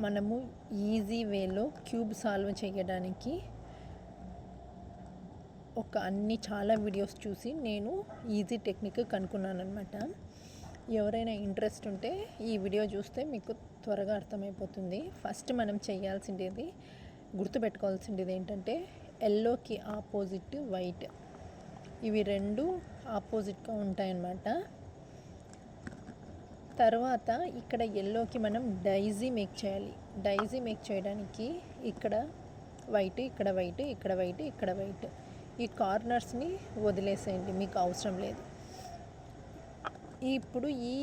మనము ఈజీ వేలో cube solve చేయడానికి చాలా వీడియోస్ చూసి నేను ఈజీ టెక్నిక్ కనుక్కున్నాను అనమాట. ఎవరైనా ఇంట్రెస్ట్ ఉంటే ఈ వీడియో చూస్తే మీకు త్వరగా అర్థమైపోతుంది. ఫస్ట్ మనం చేయాల్సింది గుర్తుపెట్టుకోవాల్సింది ఏంటంటే ఎల్లోకి ఆపోజిట్ వైట్, ఇవి రెండు ఆపోజిట్గా ఉంటాయన్నమాట. తర్వాత ఇక్కడ ఎల్లోకి మనం డైజీ మేక్ చేయాలి. డైజీ మేక్ చేయడానికి ఇక్కడ వైట్, ఇక్కడ వైట్, ఇక్కడ వైట్, ఇక్కడ వైట్, ఈ కార్నర్స్ని వదిలేసేయండి, మీకు అవసరం లేదు. ఇప్పుడు ఈ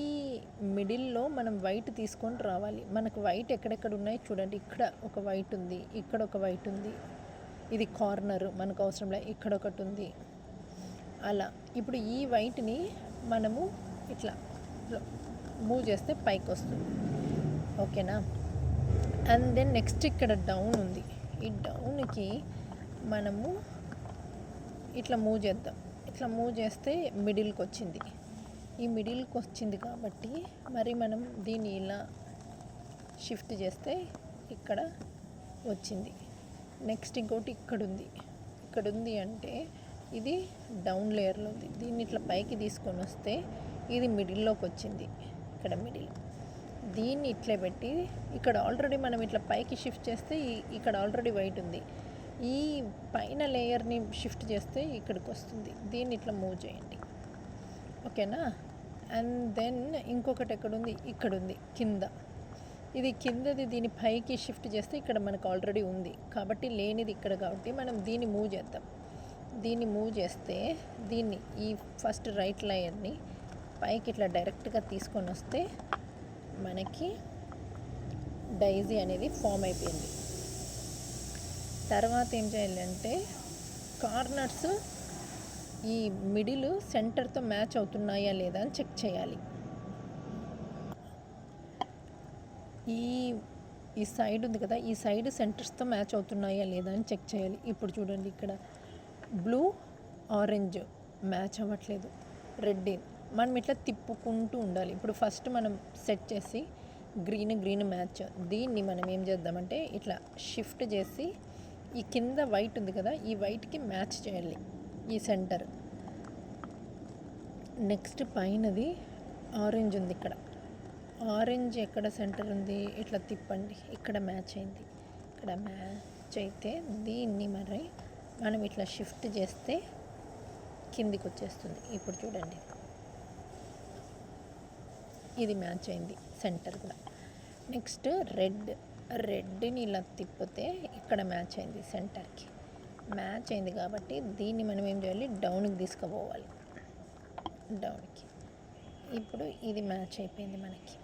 మిడిల్లో మనం వైట్ తీసుకొని రావాలి. మనకు వైట్ ఎక్కడెక్కడ ఉన్నాయి చూడండి. ఇక్కడ ఒక వైట్ ఉంది, ఇక్కడ ఒక వైట్ ఉంది, ఇది కార్నర్ మనకు అవసరం లేదు, ఇక్కడ ఒకటి ఉంది. అలా ఇప్పుడు ఈ వైట్ని మనము ఇట్లా మూవ్ చేస్తే పైకి వస్తుంది, ఓకేనా. అండ్ దెన్ నెక్స్ట్ ఇక్కడ డౌన్ ఉంది. ఈ డౌన్కి మనము ఇట్లా మూవ్ చేద్దాం. ఇట్లా మూవ్ చేస్తే మిడిల్కి వచ్చింది. ఈ మిడిల్కి వచ్చింది కాబట్టి మరి మనం దీన్ని ఇలా షిఫ్ట్ చేస్తే ఇక్కడ వచ్చింది. నెక్స్ట్ ఇంకోటి ఇక్కడ ఉంది అంటే ఇది డౌన్ లేయర్లో ఉంది. దీన్ని ఇట్లా పైకి తీసుకొని వస్తే ఇది మిడిల్లోకి వచ్చింది. ఇక్కడ మిడిల్, దీన్ని ఇట్లా పెట్టి ఇక్కడ ఆల్రెడీ మనం ఇట్లా పైకి షిఫ్ట్ చేస్తే ఇక్కడ ఆల్రెడీ వైట్ ఉంది. ఈ పైన లేయర్ని షిఫ్ట్ చేస్తే ఇక్కడికి వస్తుంది. దీన్ని ఇట్లా మూవ్ చేయండి, ఓకేనా. అండ్ దెన్ ఇంకొకటి ఎక్కడుంది, ఇక్కడ ఉంది కింద. ఇది కిందది, దీన్ని పైకి షిఫ్ట్ చేస్తే ఇక్కడ మనకు ఆల్రెడీ ఉంది కాబట్టి లేనిది ఇక్కడ కాబట్టి మనం దీన్ని మూవ్ చేద్దాం. దీన్ని మూవ్ చేస్తే దీన్ని ఈ ఫస్ట్ రైట్ లేయర్ని పైకి ఇట్లా డైరెక్ట్గా తీసుకొని వస్తే మనకి డైజీ అనేది ఫామ్ అయిపోయింది. తర్వాత ఏం చేయాలంటే కార్నర్స్ ఈ మిడిల్ సెంటర్తో మ్యాచ్ అవుతున్నాయా లేదా అని చెక్ చేయాలి. ఈ సైడ్ ఉంది కదా, ఈ సైడ్ సెంటర్స్తో మ్యాచ్ అవుతున్నాయా లేదా అని చెక్ చేయాలి. ఇప్పుడు చూడండి, ఇక్కడ బ్లూ ఆరెంజ్ మ్యాచ్ అవ్వట్లేదు, రెడ్. మనం ఇట్లా తిప్పుకుంటూ ఉండాలి. ఇప్పుడు ఫస్ట్ మనం సెట్ చేసి గ్రీన్ మ్యాచ్, దీన్ని మనం ఏం చేద్దామంటే ఇట్లా షిఫ్ట్ చేసి ఈ కింద వైట్ ఉంది కదా, ఈ వైట్కి మ్యాచ్ చేయాలి ఈ సెంటర్. నెక్స్ట్ పైనది ఆరెంజ్ ఉంది, ఇక్కడ ఆరెంజ్ ఎక్కడ సెంటర్ ఉంది, ఇట్లా తిప్పండి, ఇక్కడ మ్యాచ్ అయింది. ఇక్కడ మ్యాచ్ అయితే దీన్ని మనం ఇట్లా షిఫ్ట్ చేస్తే కిందికి వచ్చేస్తుంది. ఇప్పుడు చూడండి, ఇది మ్యాచ్ అయింది సెంటర్ కూడా. నెక్స్ట్ రెడ్ని ఇలా తిప్పితే ఇక్కడ మ్యాచ్ అయింది, సెంటర్కి మ్యాచ్ అయింది కాబట్టి దీన్ని మనం ఏం చేయాలి, డౌన్కి తీసుకుపోవాలి, డౌన్కి. ఇప్పుడు ఇది మ్యాచ్ అయిపోయింది మనకి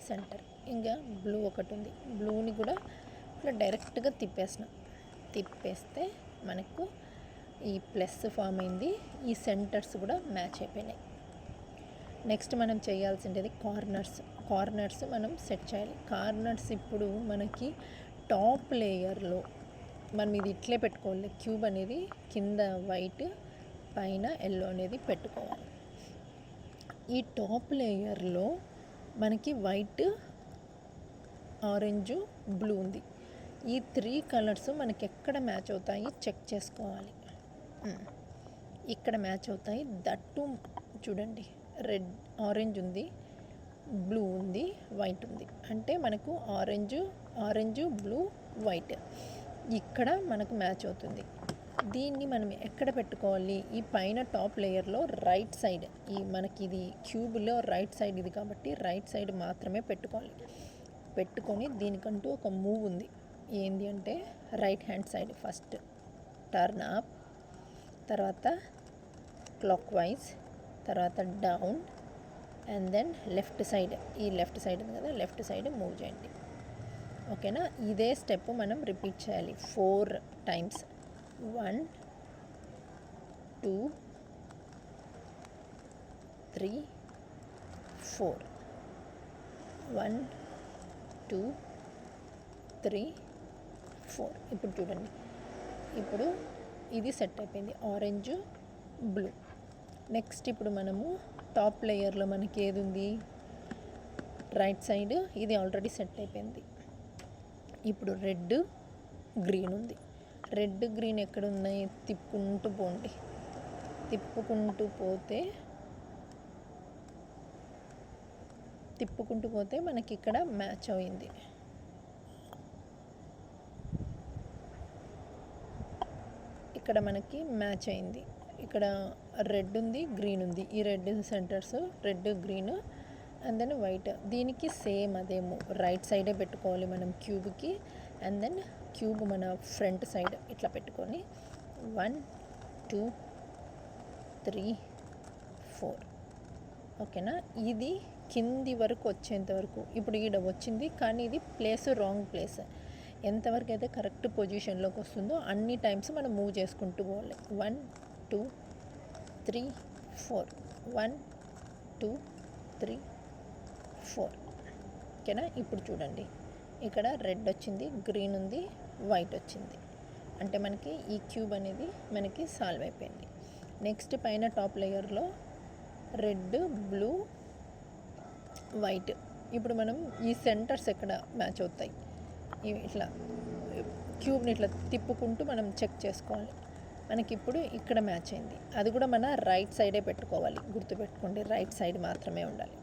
సెంటర్. ఇంకా బ్లూ ఒకటి ఉంది, బ్లూని కూడా ఇట్లా డైరెక్ట్గా తిప్పేస్తే మనకు ఈ ప్లస్ ఫామ్ అయింది. ఈ సెంటర్స్ కూడా మ్యాచ్ అయిపోయినాయి. నెక్స్ట్ మనం చేయాల్సింది కార్నర్స్ మనం సెట్ చేయాలి. కార్నర్స్ ఇప్పుడు మనకి టాప్ లేయర్లో మనం ఇది ఇట్లే పెట్టుకోవాలి. క్యూబ్ అనేది కింద వైట్, పైన ఎల్లో అనేది పెట్టుకోవాలి. ఈ టాప్ లేయర్లో మనకి వైట్, ఆరెంజ్, బ్లూ ఉంది. ఈ 3 కలర్స్ మనకి ఎక్కడ మ్యాచ్ అవుతాయి చెక్ చేసుకోవాలి. ఇక్కడ మ్యాచ్ అవుతాయి. దట్టు చూడండి, ఆరెంజ్ ఉంది, బ్లూ ఉంది, వైట్ ఉంది. అంటే మనకు ఆరెంజ్, బ్లూ, వైట్ ఇక్కడ మనకు మ్యాచ్ అవుతుంది. దీన్ని మనం ఎక్కడ పెట్టుకోవాలి, ఈ పైన టాప్ లేయర్లో రైట్ సైడ్. మనకి ఇది క్యూబ్లో రైట్ సైడ్ ఇది కాబట్టి రైట్ సైడ్ మాత్రమే పెట్టుకొని దీనికంటూ ఒక మూవ్ ఉంది. ఏంది అంటే right hand side first turn up, తర్వాత క్లాక్ వైజ్, తర్వాత down, and then left side. ఈ లెఫ్ట్ సైడ్ ఉంది కదా, లెఫ్ట్ సైడ్ మూవ్ చేయండి, ఓకేనా. ఇదే స్టెప్ మనం రిపీట్ చేయాలి 4 టైమ్స్. 1 2 3 4 1 2 3 4. ఇప్పుడు చూడండి, ఇప్పుడు ఇది సెట్ అయిపోయింది, ఆరెంజ్, బ్లూ. నెక్స్ట్ ఇప్పుడు మనము టాప్ లేయర్లో మనకి ఏది ఉంది, రైట్ సైడ్, ఇది ఆల్రెడీ సెట్ అయిపోయింది. ఇప్పుడు రెడ్ గ్రీన్ ఉంది. రెడ్ గ్రీన్ ఎక్కడ ఉన్నాయి? తిప్పుకుంటూ పోండి. తిప్పుకుంటూ పోతే మనకి ఇక్కడ మ్యాచ్ అయింది. ఇక్కడ మనకి మ్యాచ్ అయింది. ఇక్కడ రెడ్ ఉంది, గ్రీన్ ఉంది. ఈ red centres, red green and then white. దీనికి సేమ్ అదేమో రైట్ సైడే పెట్టుకోవాలి మనం క్యూబ్కి. అండ్ దెన్ క్యూబ్ మన ఫ్రంట్ సైడ్ ఇట్లా పెట్టుకొని 1 2 3 4 ఓకేనా. ఇది కింది వరకు వచ్చేంత వరకు. ఇప్పుడు ఈడ వచ్చింది కానీ ఇది ప్లేస్ రాంగ్ ప్లేస్. ఎంతవరకు అయితే కరెక్ట్ పొజిషన్లోకి వస్తుందో అన్ని టైమ్స్ మనం మూవ్ చేసుకుంటూ పోవాలి. 1 2 3 4 1 2 3 4 ఓకేనా. ఇప్పుడు చూడండి, ఇక్కడ రెడ్ వచ్చింది, గ్రీన్ ఉంది, వైట్ వచ్చింది. అంటే మనకి ఈ క్యూబ్ అనేది మనకి సాల్వ్ అయిపోయింది. నెక్స్ట్ పైన టాప్ లేయర్లో రెడ్, బ్లూ, వైట్. ఇప్పుడు మనం ఈ సెంటర్స్ ఎక్కడ మ్యాచ్ అవుతాయి, ఇట్లా క్యూబ్ని ఇట్లా తిప్పుకుంటూ మనం చెక్ చేసుకోవాలి. మనకి ఇప్పుడు ఇక్కడ మ్యాచ్ అయింది. అది కూడా మన రైట్ సైడే పెట్టుకోవాలి, గుర్తుపెట్టుకోండి. రైట్ సైడ్ మాత్రమే ఉండాలి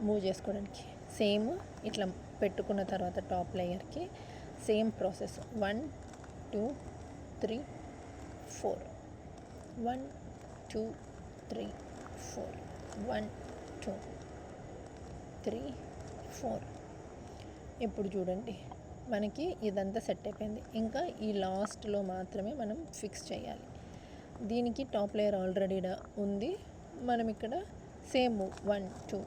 మూవ్ చేసుకోవడానికి. సేమ్ ఇట్లా పెట్టుకున్న తర్వాత టాప్ లేయర్కి సేమ్ ప్రాసెస్. 1 2 3 4 1 2 3 4 1 2 3 4. ఇప్పుడు చూడండి, మనకి ఇదంతా సెట్ అయిపోయింది. ఇంకా ఈ లాస్ట్లో మాత్రమే మనం ఫిక్స్ చేయాలి. దీనికి టాప్ లేయర్ ఆల్రెడీ ఉంది. మనం ఇక్కడ సేమ్ 1 2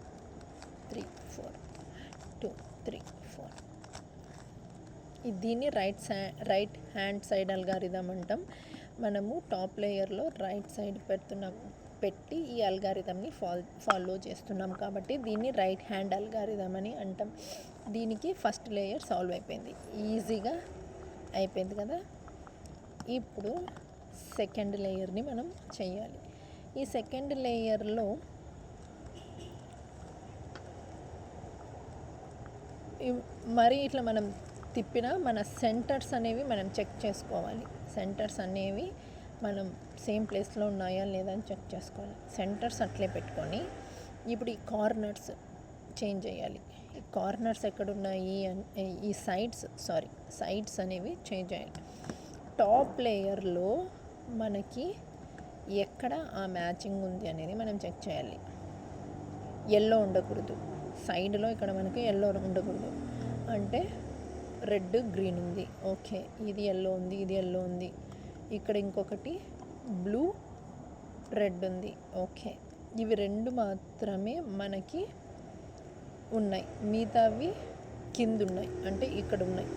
3 4 2 3 4. దీన్ని రైట్ హ్యాండ్ సైడ్ అల్గారిథం అంటాం. మనము టాప్ లేయర్లో రైట్ సైడ్ పెట్టి ఈ అల్గారిథంని ఫాలో చేస్తున్నాం కాబట్టి దీన్ని రైట్ హ్యాండ్ అల్గారిథం అని అంటాం. దీనికి ఫస్ట్ లేయర్ సాల్వ్ అయిపోయింది, ఈజీగా అయిపోయింది కదా. ఇప్పుడు సెకండ్ లేయర్ని మనం చేయాలి. ఈ సెకండ్ లేయర్లో మరి ఇట్లా మనం తిప్పిన మన సెంటర్స్ అనేవి మనం చెక్ చేసుకోవాలి. సెంటర్స్ అనేవి మనం సేమ్ ప్లేస్లో ఉన్నాయా లేదా అని చెక్ చేసుకోవాలి. సెంటర్స్ అట్లే పెట్టుకొని ఇప్పుడు ఈ కార్నర్స్ చేంజ్ చేయాలి. ఈ కార్నర్స్ ఎక్కడున్నాయి, ఈ సైడ్స్ అనేవి చేంజ్ చేయాలి. టాప్ లేయర్లో మనకి ఎక్కడ ఆ మ్యాచింగ్ ఉంది అనేది మనం చెక్ చేయాలి. ఎల్లో ఉండకూడదు సైడ్లో, ఇక్కడ మనకి ఎల్లో ఉండకూడదు. అంటే రెడ్ గ్రీన్ ఉంది, ఓకే, ఇది ఎల్లో ఉంది, ఇది ఎల్లో ఉంది. ఇక్కడ ఇంకొకటి బ్లూ రెడ్ ఉంది, ఓకే. ఇవి రెండు మాత్రమే మనకి ఉన్నాయి, మిగతావి కింద ఉన్నాయి, అంటే ఇక్కడ ఉన్నాయి.